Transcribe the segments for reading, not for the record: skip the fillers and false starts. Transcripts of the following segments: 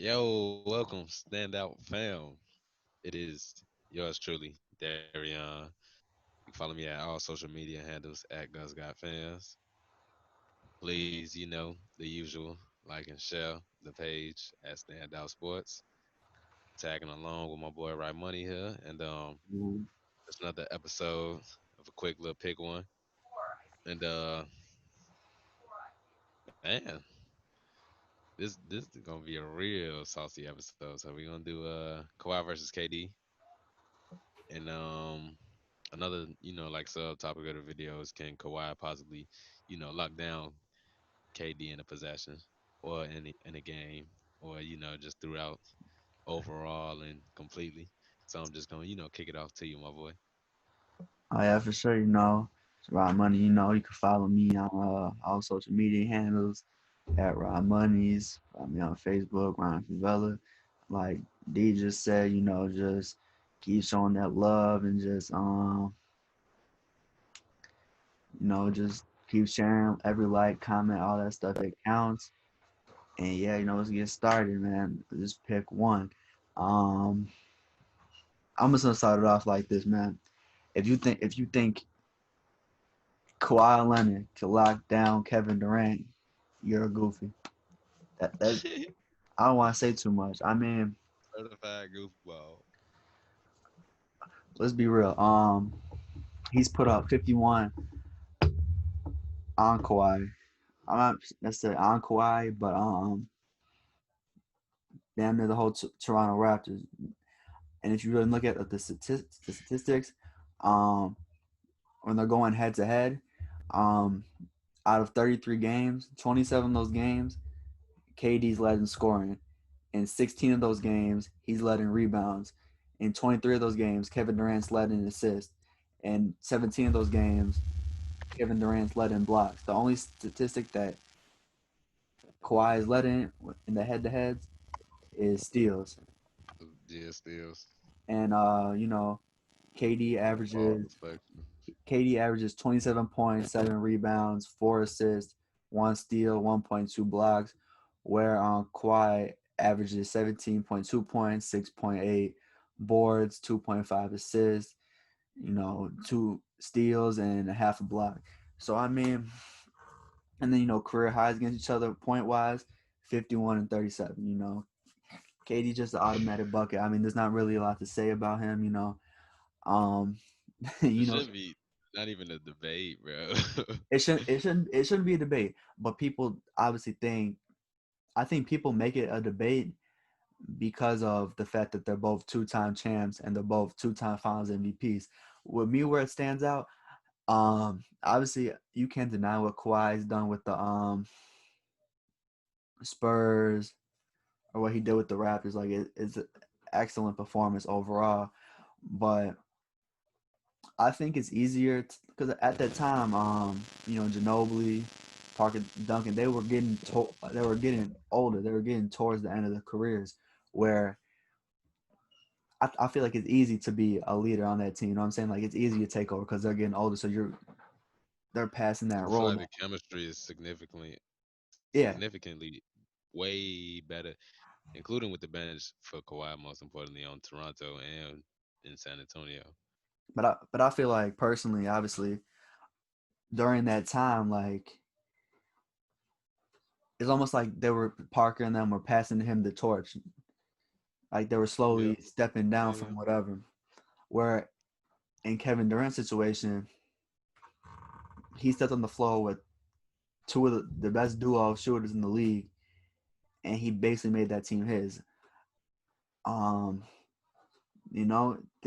Yo, welcome, standout fam. It is yours truly, Darion. You can follow me at all social media handles at Guns Got Fans. Please, the usual, like and share the page at Standout Sports. Tagging along with my boy Right Money here, and Mhm. it's another episode of a quick little pick one. And man, this is gonna be a real saucy episode. So we're gonna do Kawhi versus KD, and another, like subtopic of the video is can Kawhi possibly, lock down KD in a possession or in a game or just throughout overall and completely. So I'm just gonna kick it off to you, my boy. Oh yeah, for sure. It's Rod Money. You can follow me on all social media handles at Rod Monies. Follow me on Facebook, Ryan Favela. Like D just said, just keep showing that love and just keep sharing every like, comment, all that stuff. It counts. And yeah, let's get started, man. Just pick one. Um, I'm just gonna start it off like this, man. If you think Kawhi Leonard to lock down Kevin Durant, you're a goofy. That I don't want to say too much. I mean, Certified goofball. let's be real. He's put up 51 on Kawhi. I'm not necessarily on Kawhi, but damn near the whole Toronto Raptors. And if you really look at the statistics, um, when they're going head to head, um, out of 33 games, 27 of those games, KD's led in scoring. In 16 of those games, he's led in rebounds. In 23 of those games, Kevin Durant's led in assists. In 17 of those games, Kevin Durant's led in blocks. The only statistic that Kawhi is led in the head-to-heads is steals. Yeah, steals. And KD Ball averages deflection. KD averages 27 points, 7 rebounds, 4 assists, 1 steal, 1.2 blocks, where Kawhi averages 17.2 points, 6.8 boards, 2.5 assists, 2 steals, and a half a block. So, I mean, and then, career highs against each other point wise 51 and 37. KD just an automatic bucket. I mean, there's not really a lot to say about him, Um, It you know, should be not even a debate, bro. it shouldn't be a debate, but people obviously I think people make it a debate because of the fact that they're both two-time champs and they're both two-time Finals MVPs. With me, where it stands out, obviously you can't deny what Kawhi's done with the Spurs or what he did with the Raptors. Like it's an excellent performance overall, but I think it's easier because at that time, Ginobili, Parker, Duncan, they were getting older. They were getting towards the end of their careers, where I feel like it's easy to be a leader on that team. You know what I'm saying? Like it's easy to take over because they're getting older, so they're passing that I feel role like now. the chemistry is Yeah, significantly way better, including with the bench for Kawhi, most importantly on Toronto and in San Antonio. but I feel like personally, obviously, during that time, like it's almost like they were Parker and them were passing him the torch. Like they were Yep. slowly stepping down Yeah. from whatever. Where in Kevin Durant's situation, he stepped on the floor with two of the best duo of shooters in the league, and he basically made that team his. Um,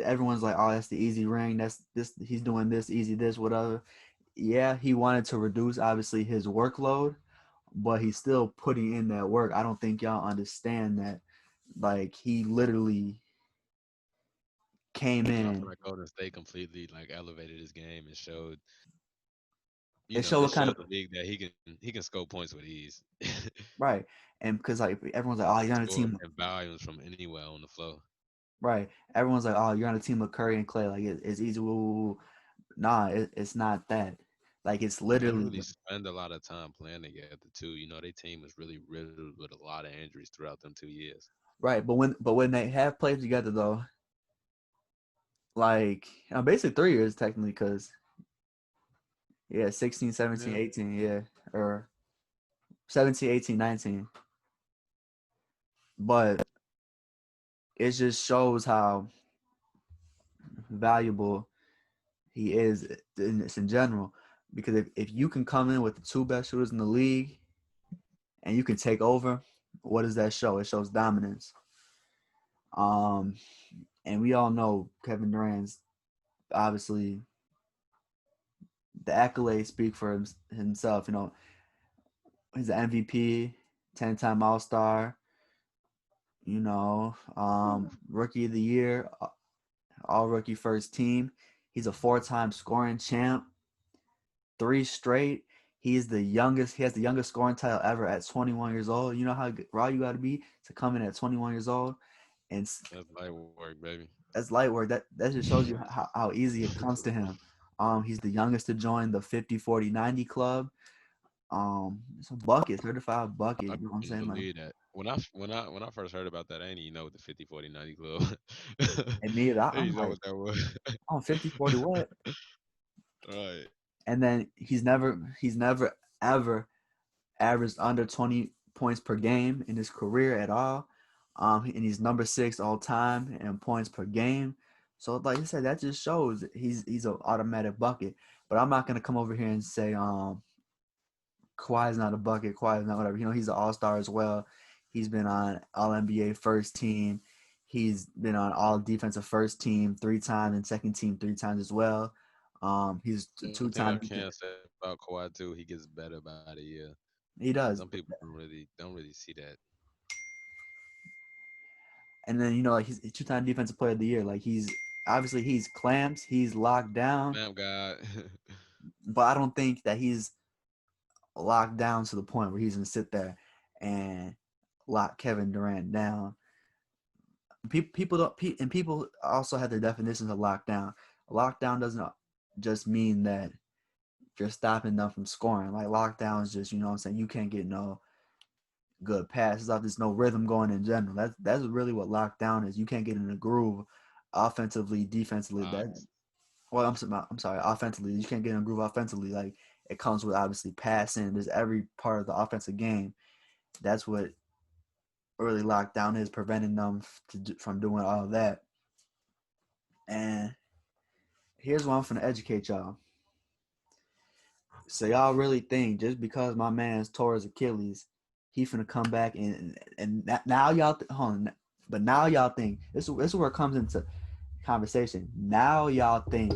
everyone's like, "Oh, that's the easy ring. That's this. He's doing this easy, this whatever." Yeah, he wanted to reduce obviously his workload, but he's still putting in that work. I don't think y'all understand that. Like he literally came I feel in. like Golden State completely like elevated his game and showed, It showed it what kind showed of the league that he can score points with ease. right, and because like everyone's like, "Oh, you're on a Score team." in volumes from anywhere on the floor. Right, everyone's like, "Oh, you're on a team of Curry and Clay. Like it's easy." Woo, woo, woo. Nah, it's not that. Like it's And they don't literally really spend a lot of time playing together too. You know, their team was really riddled with a lot of injuries throughout them 2 years. right. But when they have played together though, like basically 3 years technically, because yeah, 16, Yeah. 17, 18, yeah, or 17, 18, 19. But it just shows how valuable he is in this in general. Because if you can come in with the two best shooters in the league and you can take over, what does that show? It shows dominance. Um, and we all know Kevin Durant's obviously the accolades speak for himself. You know, he's an MVP, 10-time All Star. You know, Rookie of the Year, All Rookie First Team. He's a 4-time scoring champ, 3 straight. He's the youngest. He has the youngest scoring title ever at 21 years old. You know how raw you got to be to come in at 21 years old, and That's light work, baby. that's light work. That just shows you how easy it comes to him. He's the youngest to join the 50, 40, 90 club. It's a bucket, certified I bucket. You know what I'm couldn't saying? Like, believe that. When I first heard about that, I didn't even know what the 50 40 90 club. and me, I I'm didn't know like, what that was. oh, 50, 40, what? Right. And then he's never ever averaged under 20 points per game in his career at all. And he's number 6 all time in points per game. So like I said, that just shows he's an automatic bucket. But I'm not gonna come over here and say Kawhi's not a bucket, Kawhi's not whatever. You know, he's an all-star as well. He's been on all NBA first team. He's been on all defensive first team 3 times and second team 3 times as well. He's a One thing I two-time. can say about Kawhi too, he gets better by the year. He Some does. people don't really see that. And then like he's a 2-time defensive player of the year. Like he's clamps, he's locked down, Ma'am God. but I don't think that he's locked down to the point where he's gonna sit there and lock Kevin Durant down. People don't and people also have their definitions of lockdown. Lockdown doesn't just mean that you're stopping them from scoring. Like lockdown is just, you know what I'm saying, you can't get no good passes off. There's no rhythm going in general. That's really what lockdown is. You can't get in a groove offensively, defensively. That Locks. well, I'm sorry, offensively. You can't get in a groove offensively. Like it comes with obviously passing. There's every part of the offensive game. That's what early lockdown is, preventing them from doing all of that. And here's what I'm gonna educate y'all. So y'all really think just because my man's tore his Achilles, he finna come back and now y'all hold on, but now y'all think this is where it comes into conversation. Now y'all think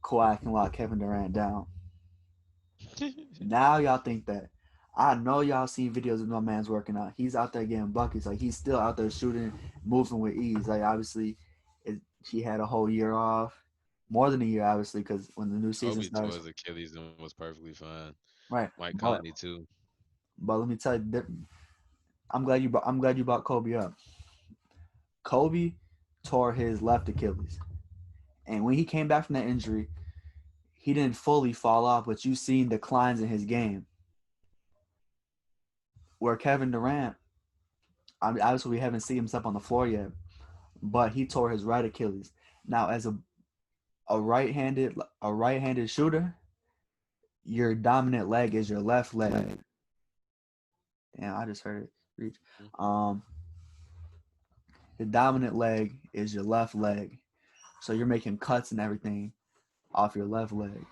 Kawhi can lock Kevin Durant down. Now y'all think that. I know y'all seen videos of my man's working out. He's out there getting buckets. Like he's still out there shooting, moving with ease. Like obviously, he had a whole year off, more than a year obviously, because when the new season Kobe tore starts, his Achilles and was perfectly fine. right? Mike But Conley too. but let me tell you, I'm glad you brought Kobe up. Kobe tore his left Achilles, and when he came back from that injury, he didn't fully fall off, but you seen declines in his game. Where Kevin Durant, I mean, obviously we haven't seen him step on the floor yet, but he tore his right Achilles. Now, as a right-handed shooter, your dominant leg is your left leg. Damn, I just heard it reach. Um, the dominant leg is your left leg, so you're making cuts and everything off your left leg.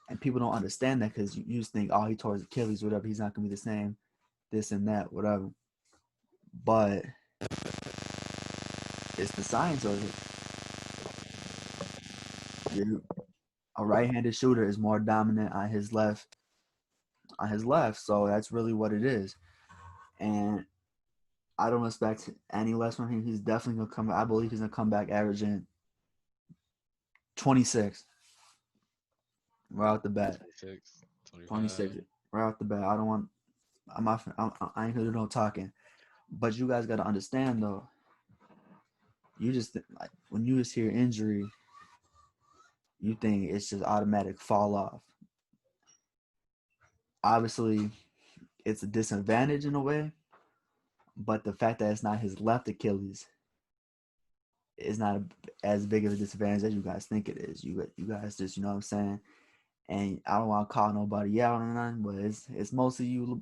And people don't understand that because you just think, oh, he tore his Achilles, whatever. He's not gonna be the same, this and that, whatever. But it's the science of it. A right-handed shooter is more dominant on his left. So that's really what it is. And I don't expect any less from him. He's definitely gonna come. I believe he's gonna come back averaging 26 right out the bat. 26, 25. 26 right out the bat. I don't want. I ain't gonna do no talking. But you guys gotta understand though. You just like when you just hear injury, you think it's just automatic fall off. Obviously, it's a disadvantage in a way, but the fact that it's not his left Achilles is not as big of a disadvantage as you guys think it is. You guys just, you know what I'm saying? And I don't want to call nobody out or nothing, but it's mostly you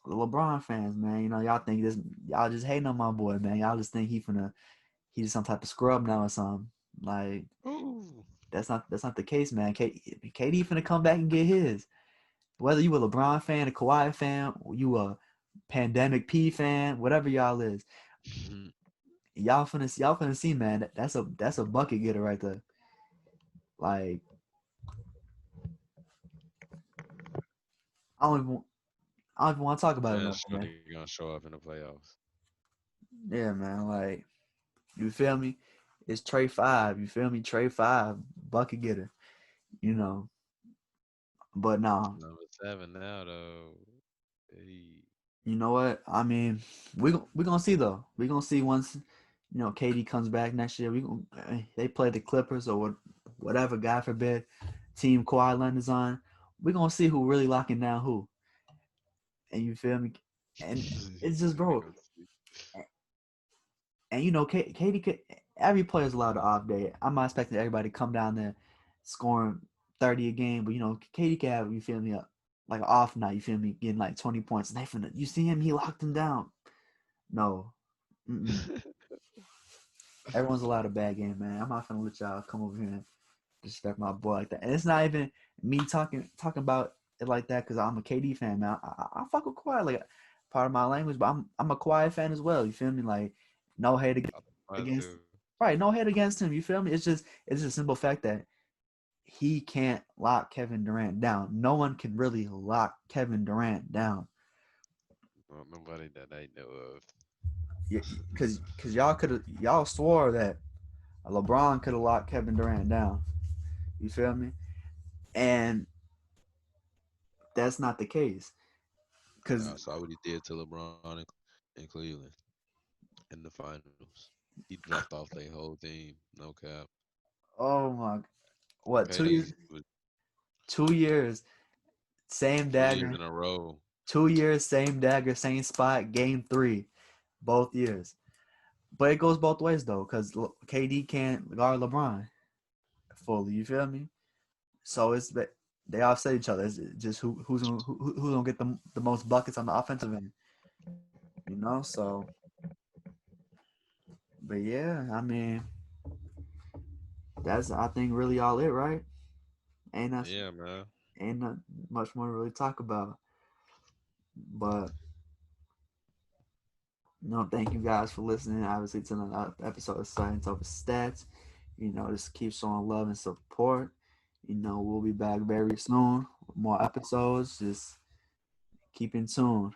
LeBron fans, man. You know, y'all think this, y'all just hating on my boy, man. Y'all just think he's some type of scrub now or something. Like Ooh. that's not the case, man. KD finna come back and get his. Whether you a LeBron fan, a Kawhi fan, or you a pandemic P fan, whatever y'all is, y'all finna see, man. That's a bucket getter right there. Like I don't even I don't even want to talk about it Man, no more, sure man. they gonna show up in the playoffs. Yeah, man. Like you feel me? It's Trey Five. You feel me? Trey Five, bucket getter. You know, but no, Number 7 now though. Hey. you know what? I mean, we gonna see though. We gonna see once KD comes back next year. They play the Clippers or whatever. God forbid, team Kawhi Leonard is on. We gonna see who really locking down who. And you feel me? And He it's just said we bro. gonna see. And KD could. Every player's allowed an off day. I'm not expecting everybody to come down there scoring 30 a game, but KD can have, you feel me, like an off night. You feel me, getting like 20 points. And you see him, he locked him down. No, mm-mm. Everyone's allowed a bad game, man. I'm not gonna let y'all come over here and disrespect my boy like that. And it's not even me talking about it like that because I'm a KD fan, man. I fuck with Kawhi, like part of my language, but I'm a Kawhi fan as well. You feel me? Like no hate I against, too. right? No hate against him. You feel me? It's just a simple fact that he can't lock Kevin Durant down. No one can really lock Kevin Durant down. Not nobody that I know of. Because y'all swore that LeBron could have locked Kevin Durant down. You feel me? And that's not the case. Yeah, Because I saw what he did to LeBron in Cleveland in the finals. He dropped off their whole team. No cap. oh my, what, two KD years? was 2 years, same 2 years dagger. in a row. 2 years, same dagger, same spot. Game three, both years. But it goes both ways though, because KD can't guard LeBron fully. You feel me? So they offset each other. It's just who's gonna get the most buckets on the offensive end. So but yeah, I mean that's I think really all it, right? Ain't not Yeah, man. ain't not much more to really talk about. But thank you guys for listening. Obviously, to another episode of Science Over Stats. Just keep showing love and support. We'll be back very soon with more episodes. Just keep in tune.